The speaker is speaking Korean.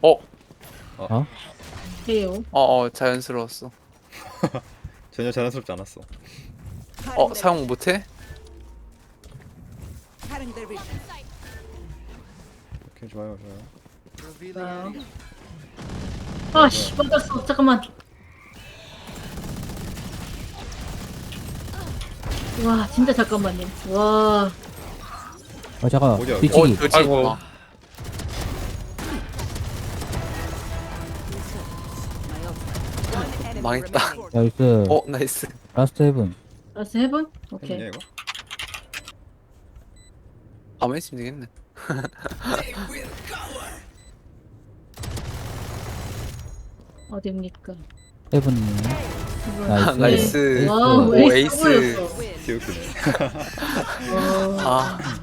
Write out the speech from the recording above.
어? 어? 해요. 자연스러웠어. 전혀 자연스럽지 않았어. 사용 못해? 오케이, 좋아요. 아. 아씨 맞았어. 잠깐만. 와 진짜 잠깐만요. 와. 잠깐. 어디야? 뒤치기. 그지. 아이고. 망했다. 나이스. 나이스. 라스트 헤븐. 라스 해본? 오케이. 했냐 이거? 가만히 있으면 되겠네. 어딥니까? 헤븐님. 나이스. 나이스. 와우 오, 에이스 에이스. 보였어. 개웃기네. 와. 아,